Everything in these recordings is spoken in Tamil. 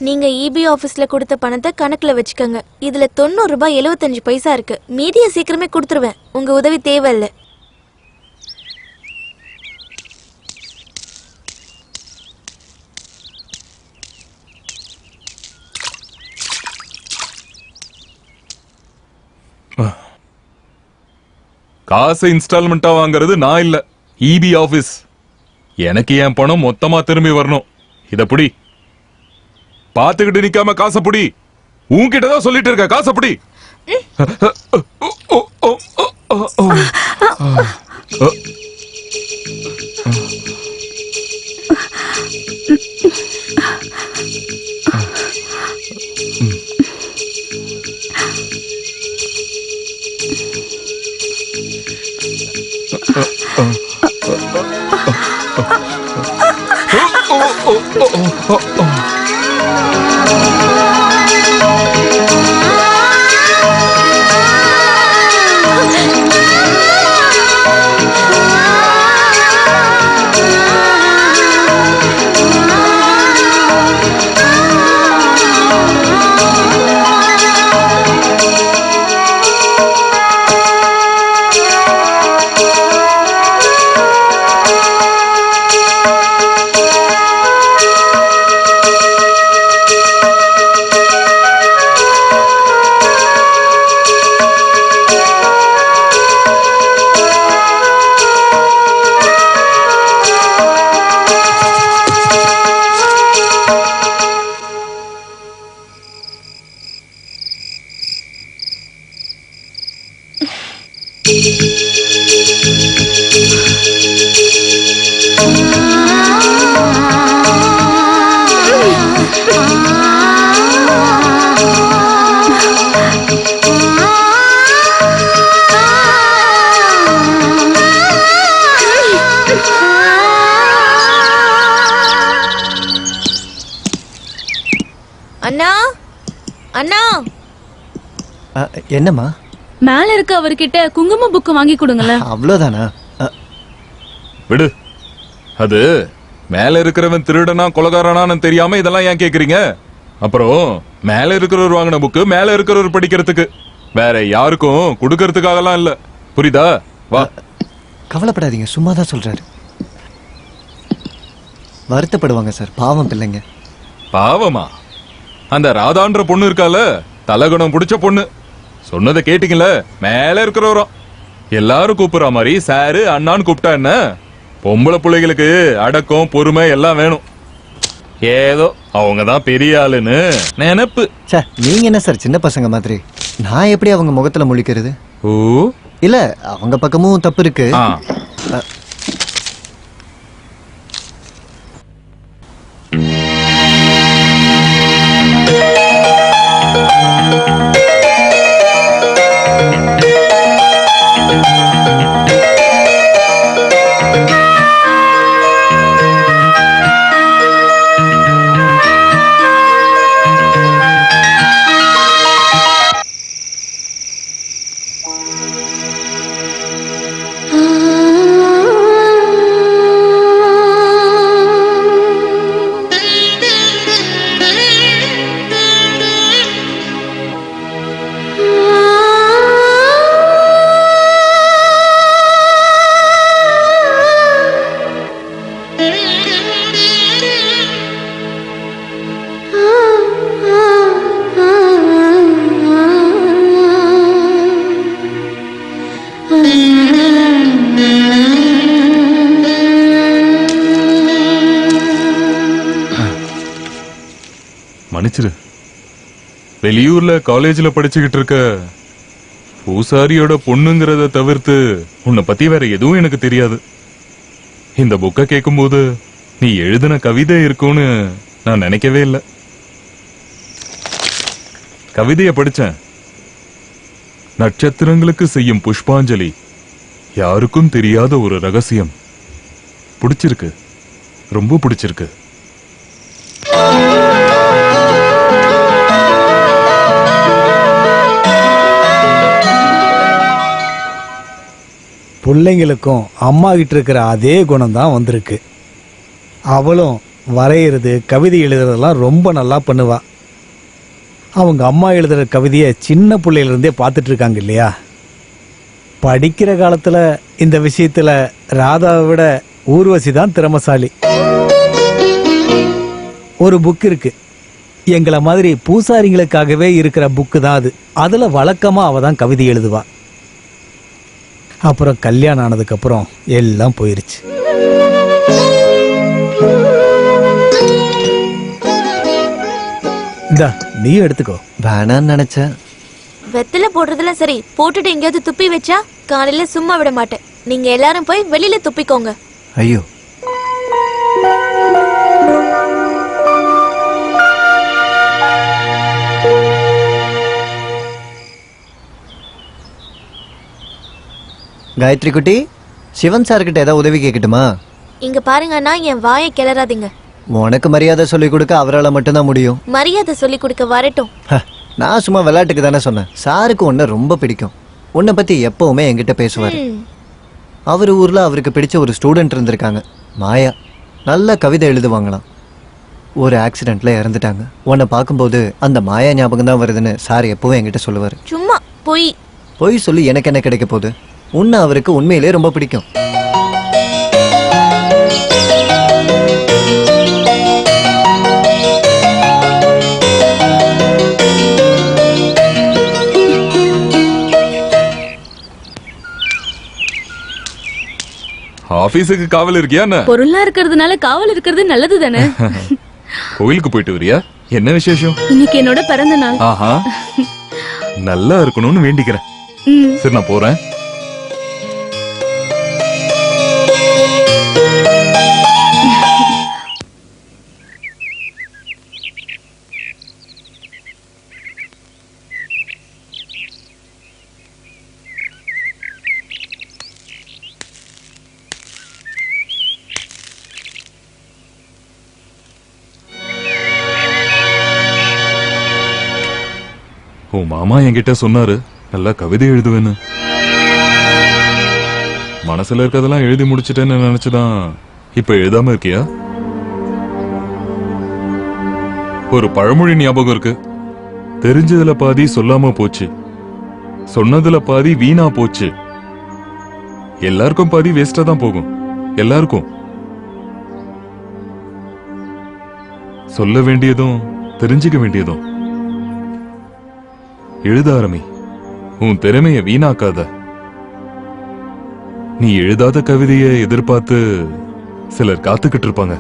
நீங்க இபி ஆபீஸ்ல கொடுத்த பணத்தை கணக்குல வச்சுக்கோங்க. இதுல 90 ரூபாய் 75 பைசா இருக்கு. மீதிய சீக்கிரமே கொடுத்துருவேன். உங்க உதவி தேவையில்லை. காசு இன்ஸ்டால்மெண்டா வாங்குறது நான் இல்ல, இபி ஆபீஸ். எனக்கு என் பணம் மொத்தமா திரும்பி வரணும். இத புடி. பாத்துக்கிட்டு நிக்காம காசை புடி. உன்கிட்டதான் சொல்லிட்டு இருக்க, காசை புடி. அண்ணா, அண்ணா. என்னம்மா? மேல இருக்க அவர்கிட்ட குங்கும புக்கு வாங்கி கொடுங்களேன். அவ்வளவுதானா? விடு. அது மேல இருக்கிறவன் திருடனா கொலகாரனான்னு தெரியாம இதெல்லாம் ஏன் கேக்குறீங்க? அப்புறம் மேல இருக்கிறவர் வாங்கின புக்கு மேல இருக்கிறவர் படிக்கிறதுக்கு, வேற யாருக்கும் கொடுக்கறதுக்காகலாம் இல்ல. புரியுதா? வா. கவலைப்படாதீங்க, சும்மாதான் சொல்றாரு. வருத்தப்படுவாங்க சார், பாவம் பிள்ளைங்க. பாவமா? அந்த ராதான்ற பொண்ணு இருக்கால, தலகுணம் பிடிச்ச பொண்ணு. சொன்னதை கேட்டீங்கல்ல, மேல இருக்கிறவரும் எல்லாரும் கூப்பிடுற மாதிரி சாரு அண்ணான்னு கூப்பிட்டா என்ன? பொம்பளை பிள்ளைகளுக்கு அடக்கம் பொறுமை எல்லாம் வேணும். ஏதோ அவங்கதான் பெரிய ஆளுன்னு நினைப்பு. சார் நீங்க என்ன சார் சின்ன பசங்க மாதிரி? நான் எப்படி அவங்க முகத்துல முழிக்கிறது? ஓ இல்ல, அவங்க பக்கமும் தப்பு இருக்கு. மன்னிச்சிரு. வெளியூர்ல காலேஜ்ல படிச்சுக்கிட்டு இருக்க பூசாரியோட பொண்ணுங்கிறத தவிர்த்து உன்னை பத்தி வேற எதுவும் எனக்கு தெரியாது. இந்த புக்க கேட்கும்போது நீ எழுதின கவிதை இருக்கும்னு நான் நினைக்கவே இல்லை. கவிதைய படிச்சேன். நட்சத்திரங்களுக்கு செய்யும் புஷ்பாஞ்சலி, யாருக்கும் தெரியாத ஒரு ரகசியம். பிடிச்சிருக்கு, ரொம்ப பிடிச்சிருக்கு. பிள்ளைங்களுக்கும் அம்மா கிட்ட இருக்கிற அதே குணம் தான் வந்திருக்கு. அவளும் வரைகிறது கவிதை எழுதுறதெல்லாம் ரொம்ப நல்லா பண்ணுவா. அவங்க அம்மா எழுதுகிற கவிதையை சின்ன பிள்ளையிலேருந்தே பார்த்துட்டு இருக்காங்க இல்லையா. படிக்கிற காலத்தில் இந்த விஷயத்தில் ராதாவை விட ஊர்வசி தான் திறமசாலி. ஒரு புக் இருக்கு, எங்களை மாதிரி பூசாரிங்களுக்காகவே இருக்கிற புக்கு தான் அது. அதில் வழக்கமாக அவள் தான் கவிதை எழுதுவா. அப்புறம் கல்யாணம் ஆனதுக்கப்புறம் எல்லாம் போயிருச்சு. இந்தா நீயும் எடுத்துக்கோ. வேணான்னு நினைச்சேன். வெத்தலை போடுறதுல சரி, போட்டுட்டு எங்கேயாவது துப்பி வச்சா காலையில சும்மா விட மாட்டேன். நீங்க எல்லாரும் போய் வெளியில துப்பிக்கோங்க. ஐயோ, காயத்ரி குட்டி, சிவன் சார்கிட்ட ஏதாவது உதவி கேட்கட்டுமா? இங்க பாருங்கன்னா என் வாயை கிளறாதீங்க. உனக்கு மரியாதை சொல்லி கொடுக்க அவரால் மட்டும்தான் முடியும். மரியாதை சொல்லி கொடுக்க வரட்டும். நான் சும்மா விளையாட்டுக்கு தானே சொன்னேன். சாருக்கு உன்னை ரொம்ப பிடிக்கும். உன்னை பத்தி எப்பவுமே என்கிட்ட பேசுவாரு. அவர் ஊர்ல அவருக்கு பிடிச்ச ஒரு ஸ்டூடெண்ட் இருந்திருக்காங்க, மாயா. நல்ல கவிதை எழுதுவாங்களாம். ஒரு ஆக்சிடென்ட்ல இறந்துட்டாங்க. உன்னை பார்க்கும்போது அந்த மாயா ஞாபகம் தான் வருதுன்னு சார் எப்பவும் என்கிட்ட சொல்லுவாரு. சும்மா பொய் சொல்லி எனக்கு என்ன கிடைக்க போகுது? உன்னை அவருக்கு உண்மையிலே ரொம்ப பிடிக்கும். ஆபீஸுக்கு காவல் இருக்கியா என்ன? பொருளா இருக்கிறதுனால காவல் இருக்கிறது நல்லது தானே. கோயிலுக்கு போயிட்டு வரியா? என்ன விசேஷம்? இன்னைக்கு என்னோட பிறந்த நாள். ஆஹா, நல்லா இருக்கணும்னு வேண்டிக்கிறேன். சரி, நான் போறேன். உன் மாமா என்கிட்ட சொன்னாரு நல்லா கவிதை எழுதுவேன்னு. மனசுல இருக்கதெல்லாம் எழுதி முடிச்சிட்டேன்னு நினைச்சுதான் இப்ப எழுதாம இருக்கியா? ஒரு பழமொழி ஞாபகம் இருக்கு, தெரிஞ்சதுல பாதி சொல்லாம போச்சு, சொன்னதுல பாதி வீணா போச்சு. எல்லாருக்கும் பாதி வேஸ்டா தான் போகும். எல்லாருக்கும் சொல்ல வேண்டியதும் தெரிஞ்சுக்க வேண்டியதும். எழுத ஆரம்பி, உன் திறமைய வீணாக்காத. நீ எழுதாத கவிதையை எதிர்பார்த்து சிலர் காத்துக்கிட்டு இருப்பாங்க.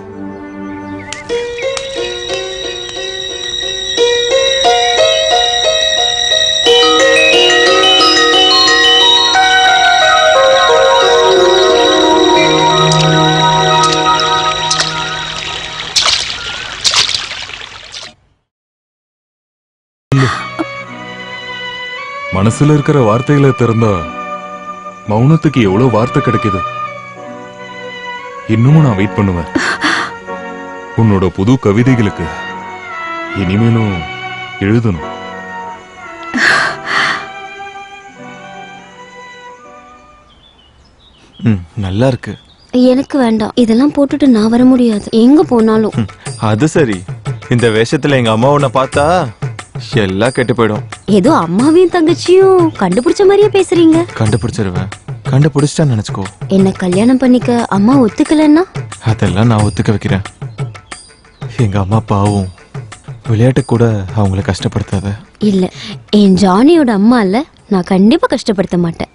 மனசுல இருக்கிற வார்த்தைகளை திறந்தா மௌனத்துக்கு எவ்வளவு வார்த்தை கிடைக்குது. இன்னமும் நான் வெயிட் பண்ணுவேன் உன்னோட புது கவிதைகளுக்கு. இனிமேலும் எழுதணும். நல்லா இருக்கு. எனக்கு வேண்டாம், இதெல்லாம் போட்டுட்டு நான் வர முடியாது எங்க போனாலும். அது சரி, இந்த வேஷத்துல எங்க அம்மா உன்னை பார்த்தா எல்லாம் கெட்டு போயிடும். ஏதோ அம்மாவையும் தங்கச்சியும் கண்டுபிடிச்ச மாதிரியே பேசுறீங்க. கண்டுபிடிச்சிருவேன். கண்டுபிடிச்சிட்டா நினைச்சுக்கோ. என்ன கல்யாணம் பண்ணிக்க அம்மா ஒத்துக்கலன்னா? அதெல்லாம் நான் ஒத்துக்க வைக்கிறேன். எங்க அம்மா பாவம், விளையாட்டு கூட அவங்கள கஷ்டப்படுத்தாத. இல்ல, என் ஜானியோட அம்மா இல்ல, நான் கண்டிப்பா கஷ்டப்படுத்த மாட்டேன்.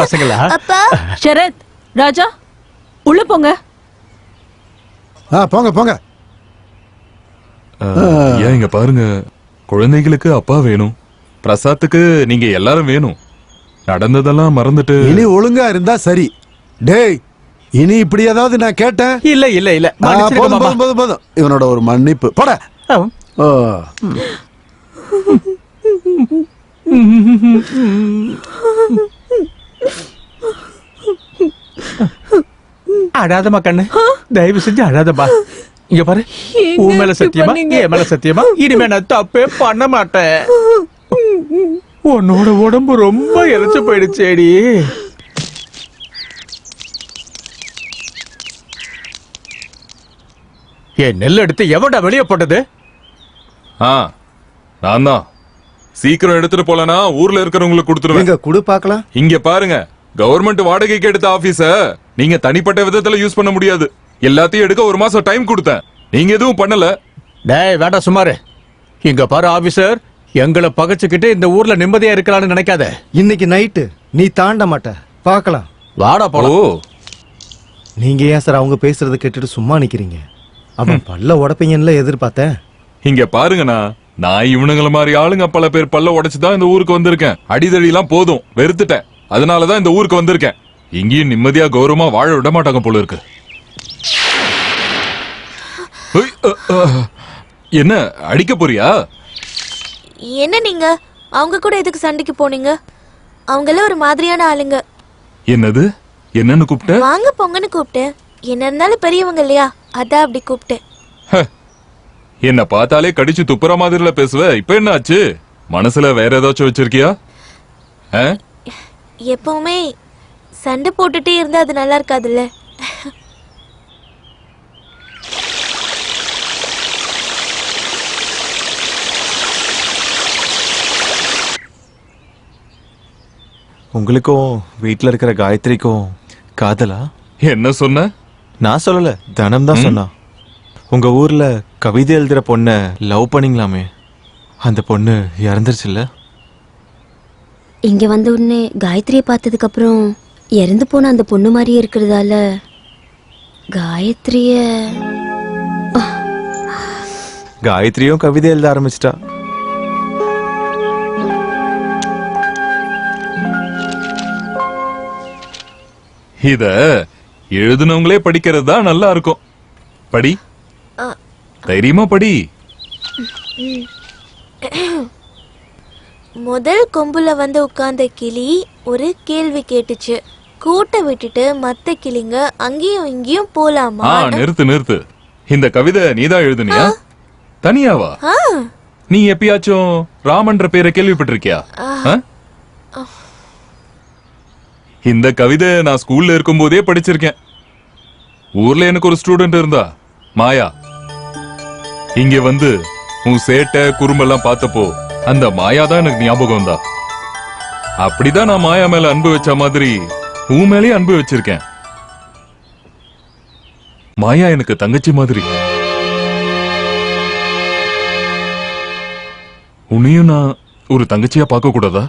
பசங்களா? சரத், ராஜா, உள்ள போங்க. போங்க போங்க. ஏன் இங்க பாருங்க, குழந்தைகளுக்கு அப்பா வேணும், பிரசாத்துக்கு நீங்க எல்லாரும் வேணும். நடந்ததெல்லாம் மறந்துட்டு இனி ஒழுங்கா இருந்தா சரி. டேய், இனி இப்படி ஏதாவது நான் கேட்டேன்? இல்ல இல்ல இல்ல, போதும் போதும் போதும் போதும். இவனோட ஒரு மன்னிப்பு போட. அழாதமா கண்ணு, தயவு செஞ்சு அழாதமா. இங்க பாரு, உன் மேல சத்தியமா, என் மேல சத்தியமா, இனிமே நான் தப்பே பண்ண மாட்டேன். உன்னோட உடம்பு ரொம்ப இறைச்சு போயிடுச்சேடி. என் நெல் எடுத்து எவன்டா வெளியே போட்டது? ஆ நான் தான். சீக்கிரம் எடுத்துட்டு போலனா ஊர்ல இருக்கிறவங்களுக்கு கொடுத்துருவேன். எங்க குடு பார்க்கலாம். இங்க பாருங்க, கவர்மெண்ட் வாடகைக்கு எடுத்த ஆபீஸ நீங்க தனிப்பட்ட விதத்துல யூஸ் பண்ண முடியாது. எல்லாத்தையும் எடுக்க 1 மாசம் டைம் கொடுத்தேன். நீங்க எதுவும் பண்ணல. டேய் வேண்டாம் சுமாரு. இங்க பாரு ஆபீசர், எங்களை பகைச்சுக்கிட்டு இந்த ஊர்ல நிம்மதியா இருக்கலாம்னு நினைக்காத. இன்னைக்கு நைட்டு நீ தாண்ட மாட்ட, பார்க்கலாம். வாடா ஓ போலாம். நீங்க ஏன் சார் அவங்க பேசுறத கேட்டுட்டு சும்மா நிக்கிறீங்க? அவன் பல்ல உடப்பீங்கன்னு எதிர்பார்த்தேன். இங்க பாருங்கண்ணா, நான் இவனுங்கள மாதிரி ஆளுங்க பல பேர் பல்ல உடைச்சுதான் இந்த ஊருக்கு வந்திருக்கேன். அடிதடி எல்லாம் போதும், வெறுத்துட்டேன். அதனாலதான் இந்த ஊருக்கு வந்திருக்கேன். இங்கேயும் நிம்மதியா கௌரவமா வாழ விட மாட்டாங்க போல இருக்கு. ஹுய், என்ன அடிக்க போறியா? என்ன நீங்க அவங்க கூட எதுக்கு சண்டைக்கு போனீங்க? அவங்கள ஒரு மாதிரியான ஆளுங்க. என்னது? என்னன்னு கூப்பிட்ட? வாங்க பொங்கன்னு கூப்பிட்டேன். என்ன இருந்தாலும் பெரியவங்க இல்லையா, அதான் அப்படி கூப்பிட்டேன். என்ன பார்த்தாலே கடிச்சு துப்புற மாதிரில பேசுவ. இப்ப என்ன ஆச்சு? மனசுல வேற ஏதாச்சும் வச்சிருக்கியா? எப்பவுமே சண்டை போட்டுட்டே இருந்தா அது நல்லா இருக்காதுல்ல. உங்களுக்கும் வீட்ல இருக்கிற காயத்ரிக்கும் காதலா? என்ன சொன்ன? நான் சொல்லல, தனம் தான் சொன்னா. உங்க ஊர்ல கவிதை எழுதுற பொண்ண லவ் பண்ணீங்களாமே, அந்த பொண்ணு இறந்துருச்சுல்ல? இங்க வந்த உடனே காயத்ரியை பார்த்ததுக்கு அப்புறம் இறந்து போன அந்த பொண்ணு மாதிரியே இருக்கிறதால காயத்ரிய காயத்ரியும் கவிதை எழுத ஆரம்பிச்சிட்டா. இத எழுதுனவங்களே படிக்கிறது தான் நல்லா இருக்கும். படி, தைரியமா படி. முதல் கொம்புல வந்து உட்கார்ந்த கிளி ஒரு கேள்வி கேட்டுச்சு. கூட்ட விட்டுட்டு மத்த கிளிங்க அங்கேயும் இங்கேயும் போலாமா? நிறுத்து நிறுத்து. இந்த கவிதை நீதான் எழுதுனியா? தனியாவா? நீ எப்பயாச்சும் ராமன்ற பேரை கேள்விப்பட்டிருக்கியா? இந்த கவிதை நான் ஸ்கூல்ல இருக்கும் போதே படிச்சிருக்கேன். ஊர்ல எனக்கு ஒரு ஸ்டூடெண்ட் இருந்தா, மாயா. இங்க வந்து உன் சேட்டை குறும்பெல்லாம் பார்த்தப்போ அந்த மாயா தான் எனக்கு ஞாபகம் தான். அப்படிதான் நான் மாயா மேல அன்பு வச்ச மாதிரி உன் மேலேயே அன்பு வச்சிருக்கேன். மாயா எனக்கு தங்கச்சி மாதிரி. உன்னையும் நான் ஒரு தங்கச்சியா பார்க்க கூடாதா?